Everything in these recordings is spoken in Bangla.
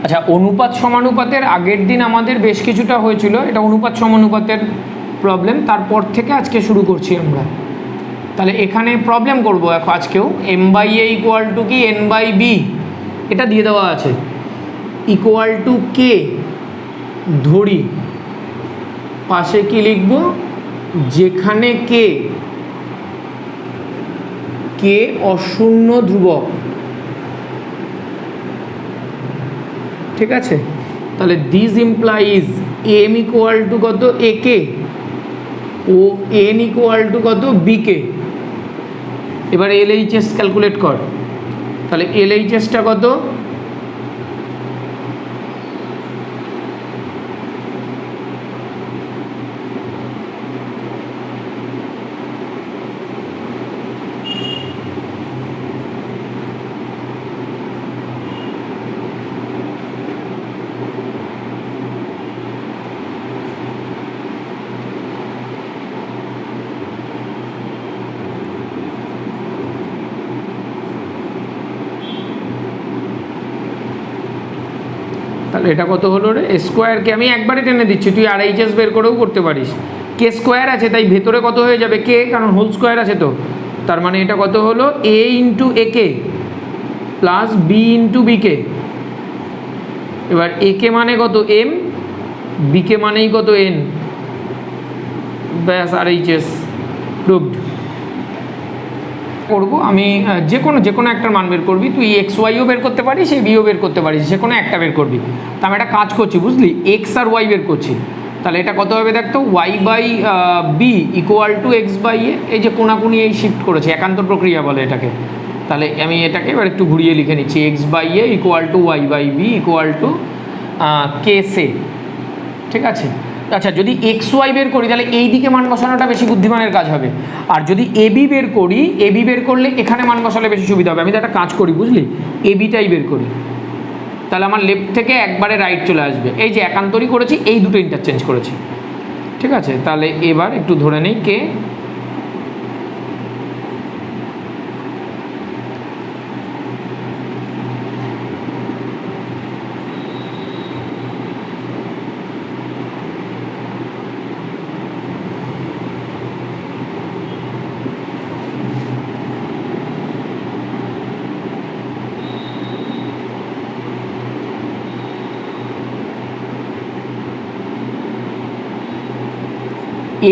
আচ্ছা, অনুপাত সমানুপাতের আগের দিন আমাদের বেশ কিছুটা হয়েছিল, এটা অনুপাত সমানুপাতের প্রবলেম, তারপর থেকে আজকে শুরু করছি আমরা। তাহলে এখানে প্রবলেম করবো এখন আজকেও, M by A equal to কি এন বাই বি, এটা দিয়ে দেওয়া আছে, ইকুয়াল টু কে ধরি, পাশে কি লিখব, যেখানে কে কে অশূন্য ধ্রুবক, ঠিক আছে। তাহলে this implies M equal to কত এ কে ও এন ইকুয়াল টু কত বি কে। এবার এলএইচএস ক্যালকুলেট কর, তাহলে এলএইচএসটা কত, তাহলে এটা কত হলো রে, স্কোয়ারকে আমি একবারে টেনে দিচ্ছি, তুই আরএইচএস বের করেও করতে পারিস। কে স্কোয়ার আছে তাই ভেতরে কত হয়ে যাবে কে, কারণ হোল স্কোয়ার আছে তো, তার মানে এটা কত হলো এ ইন্টু এ কে plus B into B K. এবার এ কে মানে কত এম, বি কে মানেই কত এন, ব্যাস আরএইচএস প্রুভড। করবো আমি যে কোনো একটার মান বের করবি, তুই এক্স ওয়াইও বের করতে পারিস, এই বিও বের করতে পারিস, যে কোনো একটা বের করবি। তা আমি একটা কাজ করছি বুঝলি, এক্স আর ওয়াই বের করছি, তাহলে এটা কত হবে দেখতো, Y by B equal to X by A, এই যে কোনাকুনি এই শিফট করেছে, একান্তর প্রক্রিয়া বলে এটাকে। তাহলে আমি এটাকে এবার একটু ঘুরিয়ে লিখে নিচ্ছি, X by A equal to Y by B equal to K সে, ঠিক আছে। আচ্ছা, যদি এক্স ওয়াই বের করি তাহলে এই দিকে মান বসানোটা বেশি বুদ্ধিমানের কাজ হবে, আর যদি এবি বের করি, এবি বের করলে এখানে মান বসালে বেশি সুবিধা হবে। আমি তো একটা কাজ করি বুঝলি, এবিটাই বের করি, তাহলে আমার লেফট থেকে একবারে রাইট চলে আসবে। এই যে একান্তরই করেছি, এই দুটো ইন্টারচেঞ্জ করেছি, ঠিক আছে। তাহলে এবার একটু ধরে নেই কে,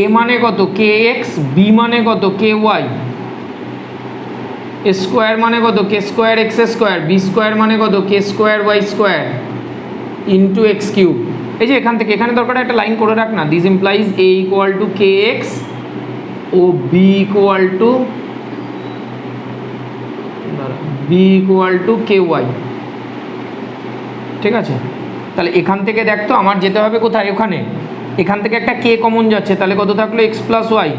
এ মানে কত কে এক্স, বি মানে কত কে ওয়াই, স্কোয়ার মানে কত K square X square, B square মানে কত K square Y square into X cube. এই যে এখান থেকে এখানে দরকার একটা লাইন করে রাখ না, this implies A equal to K X ও B equal to K Y, ঠিক আছে। তাহলে এখান থেকে দেখতো আমার যেতে হবে কোথায়, ওখানে এখান থেকে একটা কে কমন যাচ্ছে, তাহলে কত থাকলো এক্স প্লাস ওয়াই,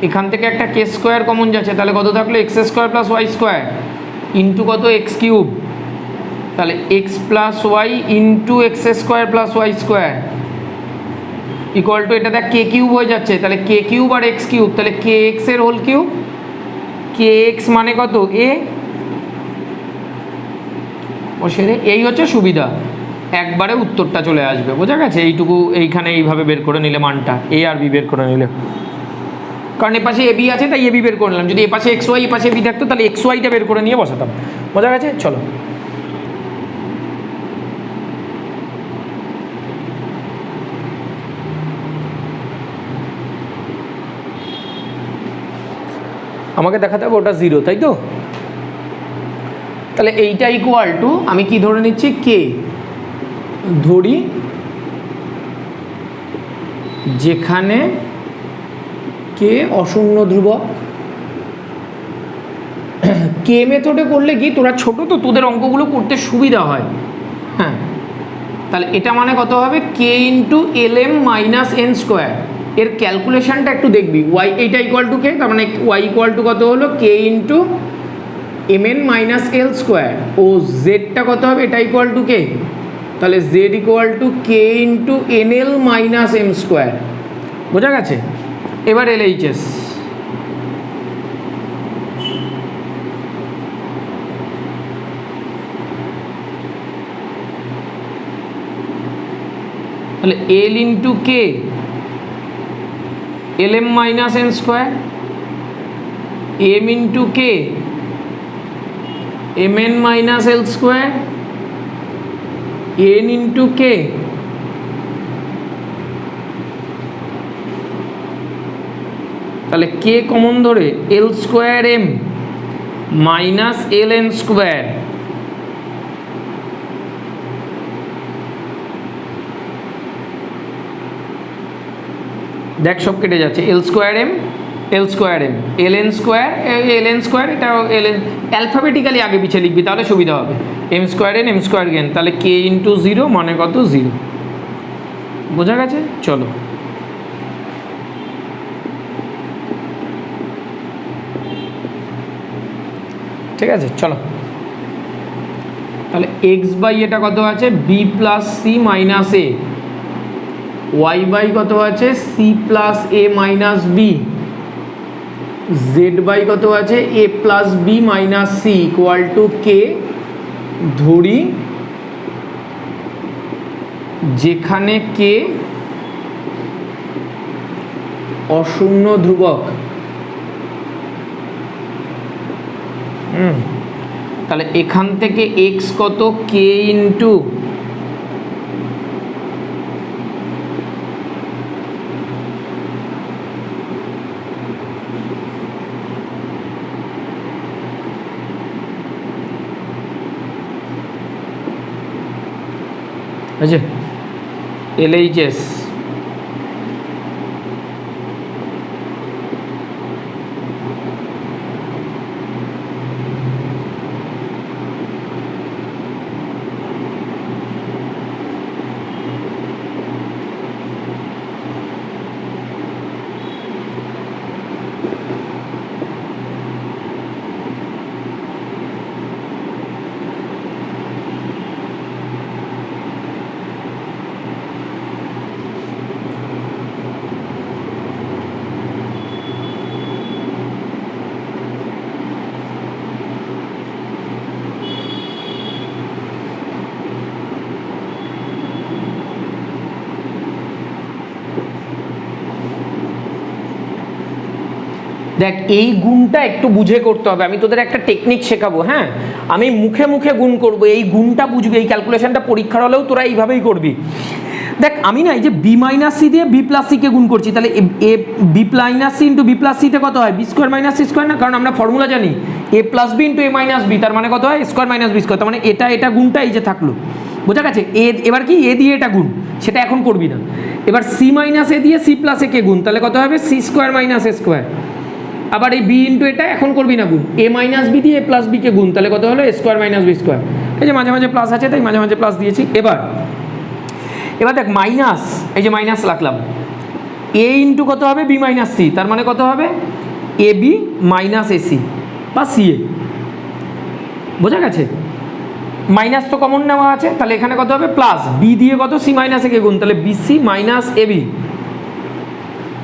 এখান থেকে একটা কে স্কোয়ার কমন যাচ্ছে, তাহলে কত থাকলো X square plus Y square into কত এক্স কিউব, তাহলে X plus Y into X square plus Y square equal to, এটা দেখ কে কিউব হয়ে যাচ্ছে, তাহলে কে কিউব আর এক্স কিউব, তাহলে কে এক্স এর হোল কিউব, কে এক্স মানে কত এ, ও সেরে এই হচ্ছে সুবিধা, একবারে উত্তরটা চলে আসবে, বোঝা গেছে। এইটুকু এইখানে এইভাবে বের করে নিলে মানটা, এ আর বি বের করে নিলে, কারণ এপাশে এ বি আছে তাই এ বি বের করে নিলাম, যদি এপাশে এক্স ওয়াই এপাশে বি থাকতো তাহলে এক্স ওয়াইটা বের করে নিয়ে বসাতাম, বোঝা গেছে। চলো আমাকে দেখাতে হবে ওটা জিরো, তাই তো। তাহলে এইটা ইকুয়াল টু আমি কি ধরে নিচ্ছি, কে ধরি যেখানে কে অশূন্য ধ্রুবক। কে মেথডে করলে কি, তোরা ছোট তো, তোদের অঙ্কগুলো করতে সুবিধা হয়, হ্যাঁ। তাহলে এটা মানে কত হবে K into L M minus N square, এর ক্যালকুলেশনটা একটু দেখবি, ওয়াই এইটা ইকুয়াল টু কে, তার মানে ওয়াই ইকুয়াল টু কত হলো K into M N minus L square, ও জেডটা কত হবে, এটা ইকুয়াল টু কে, তাহলে Z equal to K into N L minus M square, বোঝা গেছে। এবার এলএইচএস, তাহলে L into K L M minus N square, M into K M N minus L square, N into K তাহলে কে কমন ধরে L square M minus L N square, দেখ সব কেটে যাচ্ছে, এল square M L square M L N square L N square, এটা এল এন অ্যালফাবেটিক্যালি আগে পিছিয়ে লিখবি তাহলে সুবিধা হবে, M square N M square N, তাহলে কে ইন্টু জিরো মানে কত জিরো। বোঝা গেছে? চলো ঠিক আছে, চলো তাহলে এক্স বাই এটা কত আছে B plus C minus A, Y by কত আছে C plus A minus B, Z by কত আছে A plus B minus C equal to K, ধরি যেখানে কে অশূন্য ধ্রুবক। তাহলে এখান থেকে এক্স কত কে ইন্টু আছে এলএইচএস, দেখ এই গুণটা একটু বুঝে করতে হবে, আমি তোদের একটা টেকনিক শেখাবো, হ্যাঁ আমি মুখে মুখে গুণ করব, এই গুণটা বুঝবি, এই ক্যালকুলেশনটা পরীক্ষার হলেও তোরা এইভাবেই করবি। দেখ আমি না এই যে বি মাইনাস সি দিয়ে বি প্লাস সিকে গুণ করছি, তাহলে A B minus C into B plus সিতে কত হয় B square minus C square না, কারণ আমরা ফর্মুলা জানি A plus B into A minus B, তার মানে কত হয় স্কোয়ার মাইনাস বি স্কোয়ার, তার মানে এটা গুণটা এই যে থাকলো, বোঝা গেছে। এবার কি এ দিয়ে এটা গুণ, সেটা এখন করবি না, এবার সি মাইনাস এ দিয়ে সি প্লাস এ কে গুণ, তাহলে কত হবে সি স্কোয়ার মাইনাস এ স্কোয়ার, আবার এই বি ইন্টু এটা এখন করবি না গুণ, এ মাইনাস বি দিয়ে এ প্লাস বিকে গুণ, তাহলে কত হলো এ স্কোয়ার মাইনাস বি স্কোয়ার, এই যে মাঝে মাঝে প্লাস আছে তাই মাঝে মাঝে প্লাস দিয়েছি। এবার দেখ মাইনাস, এই যে মাইনাস রাখলাম, এ ইন্টু কত হবে বি মাইনাস সি, তার মানে কত হবে এ বি মাইনাস এ সি বা সি এ, বোঝা গেছে। মাইনাস তো কমন নেওয়া আছে, তাহলে এখানে কত হবে প্লাস বি দিয়ে কত সি মাইনাস এ কে গুণ, তাহলে BC minus A B,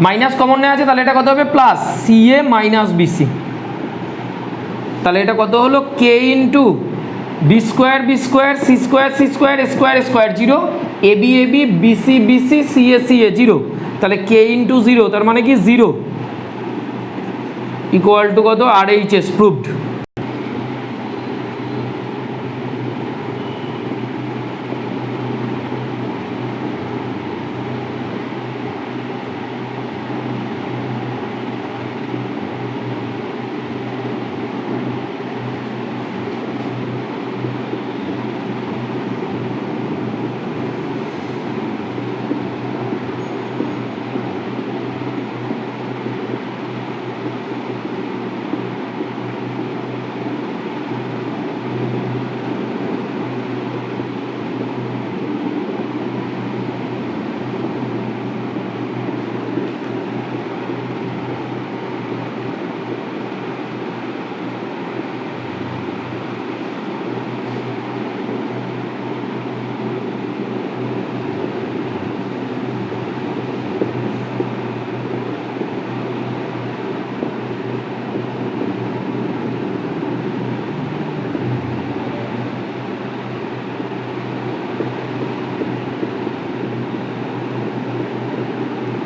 minus common নেওয়া আছে তাহলে এটা কত হবে plus C A minus BC, তাহলে এটা কত হলো K into B square C square square square zero, A B BC C A zero, তাহলে কে ইন্টু জিরো তার মানে কি জিরো ইকুয়াল টু কত আর এইচ এস প্রুভড।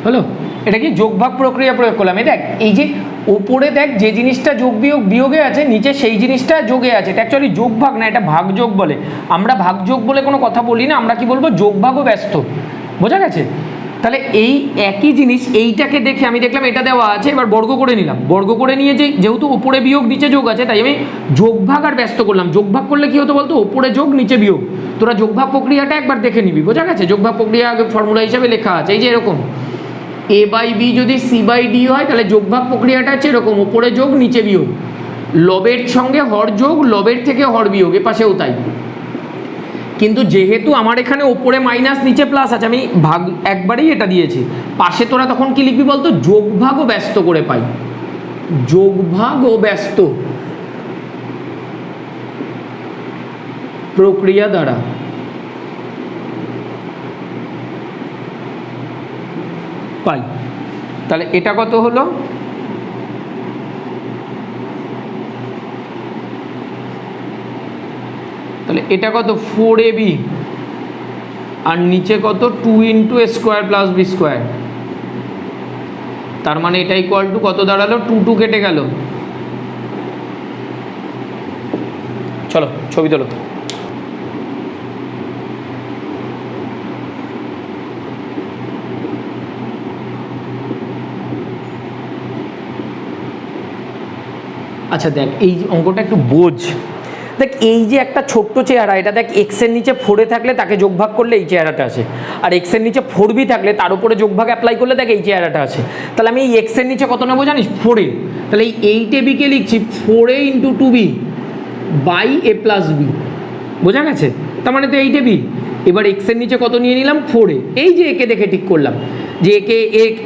হলো, এটা কি যোগ ভাগ প্রক্রিয়া প্রয়োগ করলাম। এই দেখ, এই যে ওপরে দেখ যে জিনিসটা যোগ বিয়োগ বিয়োগে আছে, নিচে সেই জিনিসটা যোগে আছে। এটা অ্যাকচুয়ালি যোগ ভাগ না, এটা ভাগ যোগ বলে। আমরা ভাগ যোগ বলে কোনো কথা বলি না, আমরা কি বলবো, যোগ ভাগ ও ব্যস্ত। বোঝা গেছে? তাহলে এই একই জিনিস এইটাকে দেখে আমি দেখলাম এটা দেওয়া আছে, এবার বর্গ করে নিলাম। বর্গ করে নিয়ে যেহেতু ওপরে বিয়োগ নিচে যোগ আছে, তাই আমি যোগ ভাগ আর ব্যস্ত করলাম। যোগ ভাগ করলে কি হতো বলতো, ওপরে যোগ নিচে বিয়োগ। তোরা যোগ ভাগ প্রক্রিয়াটা একবার দেখে নিবি। বোঝা গেছে? যোগ ভাগ প্রক্রিয়া ফর্মুলা হিসাবে লেখা আছে, এই যে এরকম a বাই বি যদি c বাই ডি হয়, তাহলে যোগ ভাগ প্রক্রিয়াটা হচ্ছে এরকম, ওপরে যোগ নিচে বিয়োগ, লবের সঙ্গে হর যোগ, লবের থেকে হর বিয়োগ, এ পাশেও তাই। কিন্তু যেহেতু আমার এখানে ওপরে মাইনাস নিচে প্লাস আছে, আমি ভাগ একবারেই এটা দিয়েছি। পাশে তোরা তখন কি লিখবি বলতো, যোগ ভাগ ও ব্যস্ত করে পাই। যোগ ভাগ ও ব্যস্ত প্রক্রিয়া দ্বারা পাই। তাহলে এটা কত হলো, তাহলে এটা কত 4ab আর নিচে কত 2 ইন্টু এ স্কোয়ার প্লাস বি স্কোয়ার। তার মানে এটা ইকুয়াল টু কত দাঁড়ালো, 2 কেটে গেল। চলো ছবি তোলো। আচ্ছা দেখ, এই অঙ্কটা একটু বোঝ। দেখ, এই যে একটা ছোট্ট চেহারা, এটা দেখ এক্সের নিচে 4 থাকলে তাকে যোগ ভাগ করলে এই চেহারাটা আসে, আর এক্সের নিচে 4b থাকলে তার উপরে যোগ ভাগ অ্যাপ্লাই করলে দেখ এই চেহারাটা আছে। তাহলে আমি এই এক্সের নিচে কত নেবো জানিস, 4a। তাহলে এই 8ab লিখছি 4a into 2b by a plus B. বোঝা গেছে? তার মানে তো 8ab। এবার এক্সের নিচে কত নিয়ে নিলাম, 4a। এই যে একে দেখে ঠিক করলাম যে একে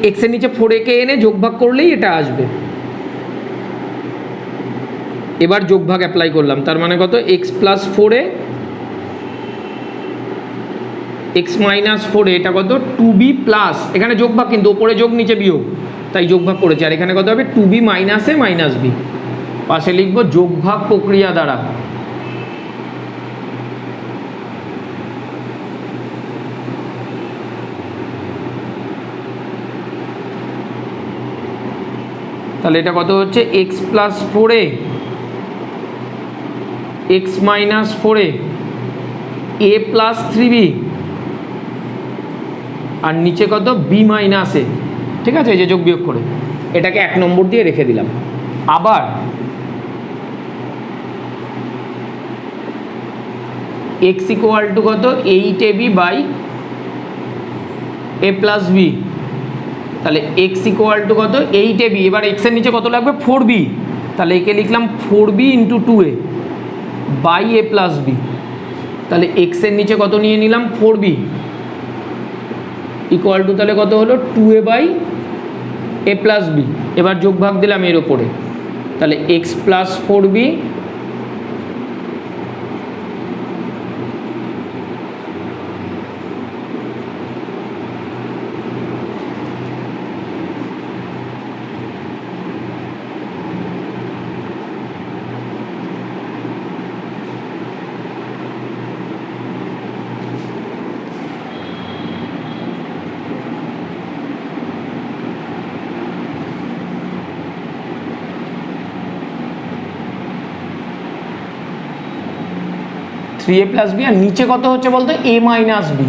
এক্সের নিচে 4a কে এনে যোগ ভাগ করলেই এটা আসবে। এবার যোগ ভাগ অ্যাপ্লাই করলাম, তার মানে কত, x plus 4a x minus 4a, এটা কত 2b প্লাস, এখানে যোগ ভাগ কিন্তু ওপরে যোগ নিচে বিয়োগ, তাই যোগ ভাগ করেছি। আর এখানে কত হবে, 2b minus a minus b। পাশে লিখবো যোগ ভাগ প্রক্রিয়া দ্বারা। তাহলে এটা কত হচ্ছে, x plus 4a x minus 4a এ প্লাস 3b আর নিচে কত, বি মাইনাস এ। ঠিক আছে? এই যে যোগ বিয়োগ করে এটাকে 1 নম্বর দিয়ে রেখে দিলাম। আবার এক্স ইকুয়াল টু কত, 8ab by A plus B. তাহলে এক্স ইকুয়াল টু কত, 8ab। এবার এক্সের নিচে কত লাগবে, 4b। তাহলে একে লিখলাম 4b into 2a by A plus B. তাহলে এক্সের নিচে কত নিয়ে নিলাম, 4b ইকুয়াল টু তাহলে কত হলো, 2a by A plus B. এবার যোগ ভাগ দিলাম এর ওপরে, তাহলে X plus 4b a plus B, আর নিচে কত হচ্ছে বলতো, a মাইনাস বি।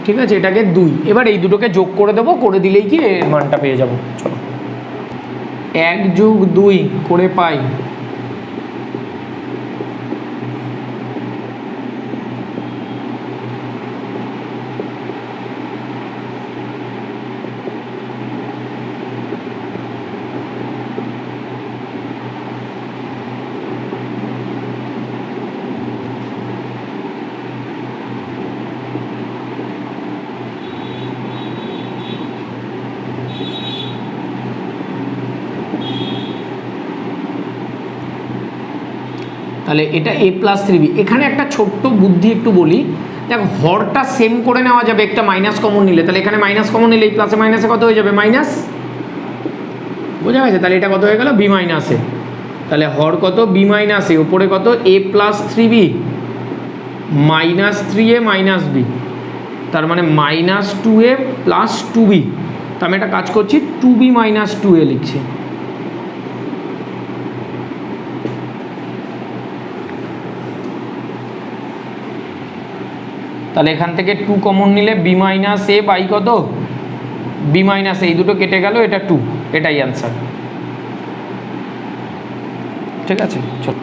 ঠিক আছে? এটাকে 2। এবার এই দুটোকে যোগ করে দেবো, করে দিলেই কি এর মানটা পেয়ে যাবো। চলো, 1 যোগ 2 করে পাই তাহলে এটা a প্লাস 3b। এখানে একটা ছোট্ট বুদ্ধি একটু বলি, দেখো হরটা সেম করে নেওয়া যাবে, একটা মাইনাস কমন নিলে। তাহলে এখানে মাইনাস কমন নিলে এই প্লাসে মাইনাসে কত হয়ে যাবে, মাইনাস। বোঝা গেছে? তাহলে এটা কত হয়ে গেল, বি মাইনাস এ। তাহলে হর কত, বি মাইনাস এ, উপরে কত, a plus 3b minus 3a minus B. তার মানে -2a প্লাস 2b। তো আমি একটা কাজ করছি, 2b মাইনাস 2a লিখছি। তাহলে এখান থেকে 2 কমন নিলে b মাইনাস a বাই কত, b মাইনাস এই দুটো কেটে গেল, এটা 2, এটাই অ্যান্সার। ঠিক আছে, চলো।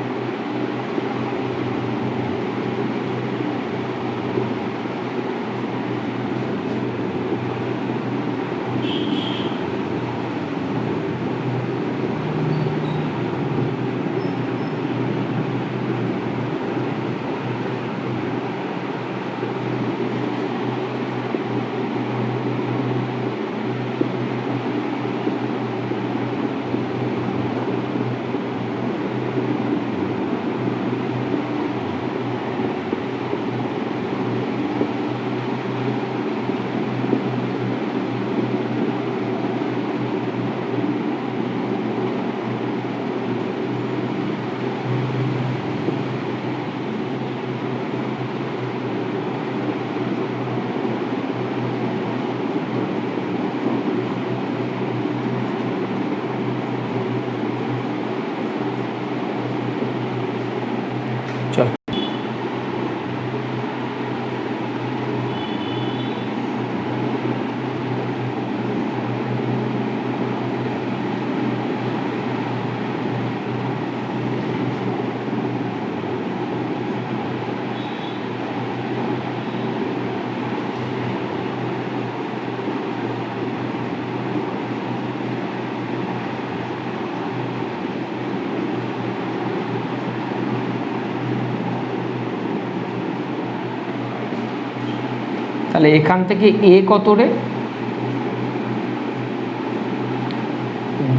তাহলে এখান থেকে a কত রে,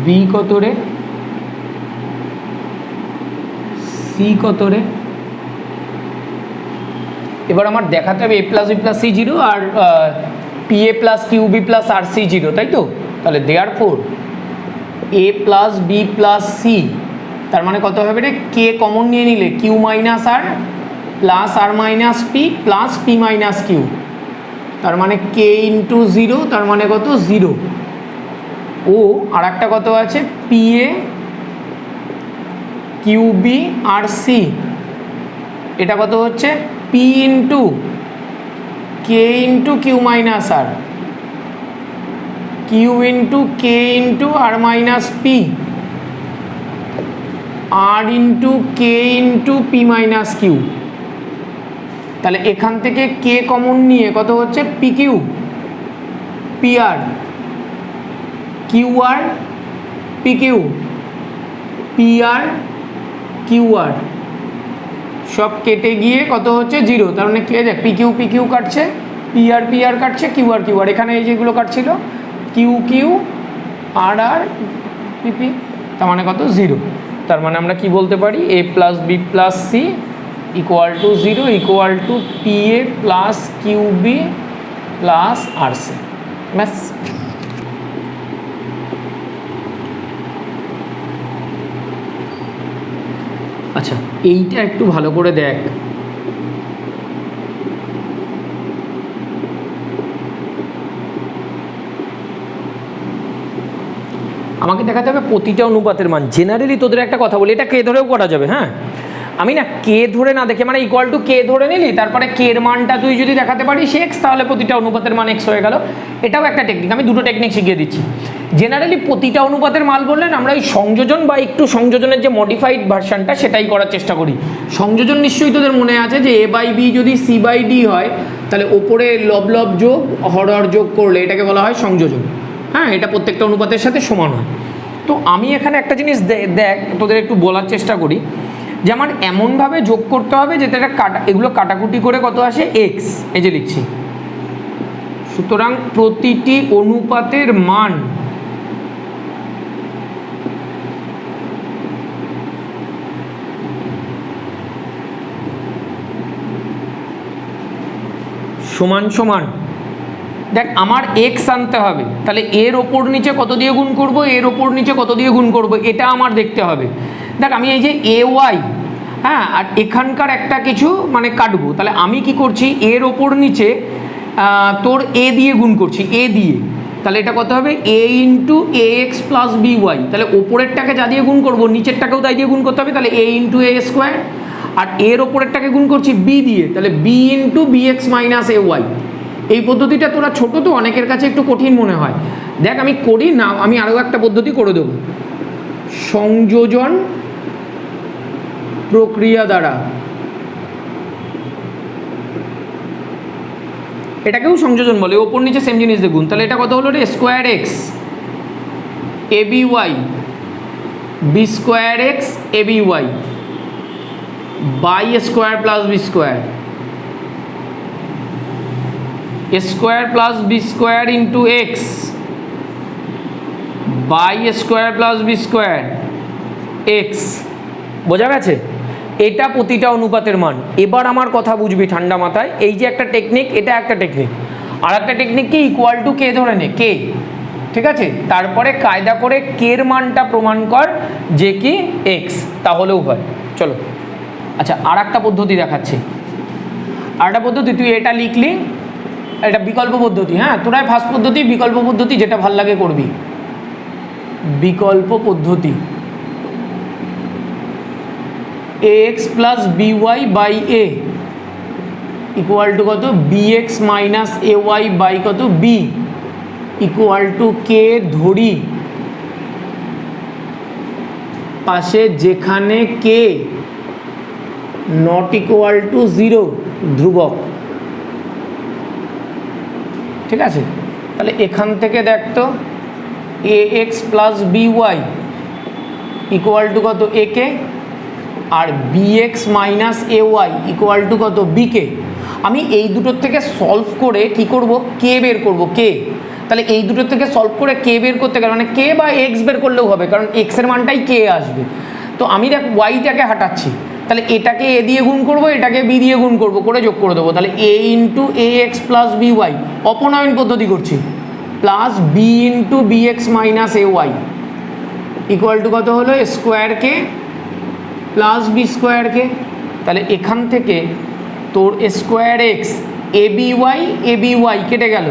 b কত রে, c কত রে। এবার আমার দেখাতে হবে a plus b plus c 0 আর pa plus qb plus rc 0, তাই তো? তাহলে therefore a plus b plus c, তার মানে কত হবে রে, k কমন নিয়ে নিলে q minus r plus r minus p plus p minus q, তার মানে k ইন্টু 0, তার মানে কত 0। ও আর একটা কত আছে, pa qb আর c, এটা কত হচ্ছে p into k into q minus r, q into k into r minus p, r into k into p minus q। তাহলে এখান থেকে k কমন নিয়ে কত হচ্ছে, pq pr qr pq pr qr, সব কেটে গিয়ে কত হচ্ছে 0, তার মানে কে দেখ pq pq কাটছে, pr pr কাটছে, qr qr, এখানে এই যেগুলো কাটছিল qq rr pp, তার মানে কত 0। তার মানে আমরা কি বলতে পারি, a plus b plus c equal to 0 equal to pa plus qb plus rc। ব্যাস। আচ্ছা, এইটা একটু ভালো করে দেখ। আমাকে দেখাতে হবে প্রতিটা অনুপাতের মান। জেনারেলি তোদের একটা কথা বলি, এটা কে ধরেও করা যাবে, হ্যাঁ। আমি না কে ধরে না দেখে, মানে ইকুয়াল টু কে ধরে নিলি, তারপরে কে এর মানটা তুই যদি দেখাতে পারিস এক্স, তাহলে প্রতিটা অনুপাতের মান এক্স হয়ে গেল। এটাও একটা টেকনিক, আমি দুটো টেকনিক শিখিয়ে দিচ্ছি। জেনারেলি প্রতিটা অনুপাতের মান বললেন আমরা ওই সংযোজন বা একটু সংযোজনের যে মডিফাইড ভার্সানটা সেটাই করার চেষ্টা করি। সংযোজন নিশ্চয়ই তোদের মনে আছে যে a বাই বি যদি c বাই ডি হয়, তাহলে ওপরে লব লব যোগ হর হর যোগ করলে এটাকে বলা হয় সংযোজন। হ্যাঁ, এটা প্রত্যেকটা অনুপাতের সাথে সমান হয়। তো আমি এখানে একটা জিনিস দেখ তোদের একটু বলার চেষ্টা করি, যে আমার এমনভাবে যোগ করতে হবে যাতে এটা এগুলো কাটাকুটি করে কত আসে, এক্স, এই যে লিখছি। সুতরাং প্রতিটি অনুপাতের মান সমান সমান, দেখ আমার এক্স আনতে হবে, তাহলে এর ওপর নিচে কত দিয়ে গুণ করব, এর ওপর নিচে কত দিয়ে গুণ করব, এটা আমার দেখতে হবে। দেখ আমি এই যে এ ওয়াই, হ্যাঁ, আর এখানকার একটা কিছু মানে কাটবো, তাহলে আমি কি করছি, এর ওপর নিচে তোর এ দিয়ে গুণ করছি, এ দিয়ে, তাহলে এটা কত হবে এ into A X plus B Y, তাহলে ওপরেরটাকে যা দিয়ে গুণ করবো নিচেরটাকেও তাই দিয়ে গুণ করতে হবে, তাহলে এ ইন্টু এ স্কোয়ার, আর এর ওপরেরটাকে গুণ করছি বি দিয়ে, তাহলে B into B X minus A Y. এই পদ্ধতিটা তোরা ছোটো তো অনেকের কাছে একটু কঠিন মনে হয়, দেখ আমি করি না, আমি আরও একটা পদ্ধতি করে দেবো, সংযোজন প্রক্রিয়া দ্বারা, এটাকেও সংযোজন বলে, ওপর নিচে সেম জিনিস দেখুন, তাহলে এটা কত হলো রে square X A B Y B square X A B Y by square plus B square, square plus B square into X by square plus B square X. বোঝা গেছে? এটা প্রতিটা অনুপাতের মান। এবার আমার কথা বুঝবি ঠান্ডা মাথায়, এই যে একটা টেকনিক, এটা একটা টেকনিক, আর একটা টেকনিক কি ইকুয়াল টু কে ধরে নে, কে, ঠিক আছে, তারপরে কায়দা করে কের মানটা প্রমাণ কর যে কি এক্স, তাহলেও হয়। চলো আচ্ছা আর একটা পদ্ধতি দেখাচ্ছি, আর একটা পদ্ধতি, তুই এটা লিখলি, এটা বিকল্প পদ্ধতি, হ্যাঁ তোরাই ফার্স্ট পদ্ধতি, বিকল্প পদ্ধতি যেটা ভাল লাগে করবি। বিকল্প পদ্ধতি A X plus B Y by A equal to কত B X minus A Y by কত বি ইকুয়াল টু কে ধরি পাশে যেখানে কে নট ইকুয়াল টু 0 ধ্রুবক, ঠিক আছে। তাহলে এখান থেকে দেখতো A X plus B Y equal to কত এ কে, আর B X minus A Y equal to কত বি কে। আমি এই দুটোর থেকে সলভ করে কি করব, কে বের করব, কে। তাহলে এই দুটোর থেকে সলভ করে কে বের করতে গেলে মানে কে বা এক্স বের করলেও হবে, কারণ এক্সের মানটাই কে আসবে। তো আমি দেখ ওয়াইটাকে হাঁটাচ্ছি, তাহলে এটাকে এ দিয়ে গুণ করবো, এটাকে বি দিয়ে গুণ করবো, করে যোগ করে দেবো, তাহলে A into A X plus B Y, অপনয়ন পদ্ধতি করছি, plus B into B X minus A Y equal to কত হলো square K plus B square K. তাহলে এখান থেকে তোর square X A B Y কেটে গেল,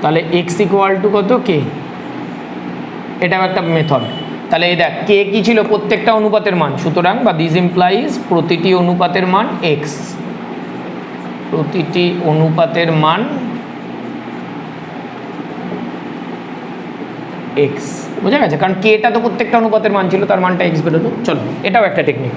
তাহলে এক্স ইকুয়াল টু কত কে, এটাও একটা মেথড। তাহলে এই দেখ কে কি ছিল, প্রত্যেকটা অনুপাতের মান, সুতরাং বা দিস ইমপ্লাইজ প্রতিটি অনুপাতের মান এক্স, প্রতিটি অনুপাতের মান এক্স। বোঝা গেছে? কারণ কেটা তো প্রত্যেকটা অনুপাতের মান ছিল, তার মানটা এক্স বেরোতো। চলো এটাও একটা টেকনিক।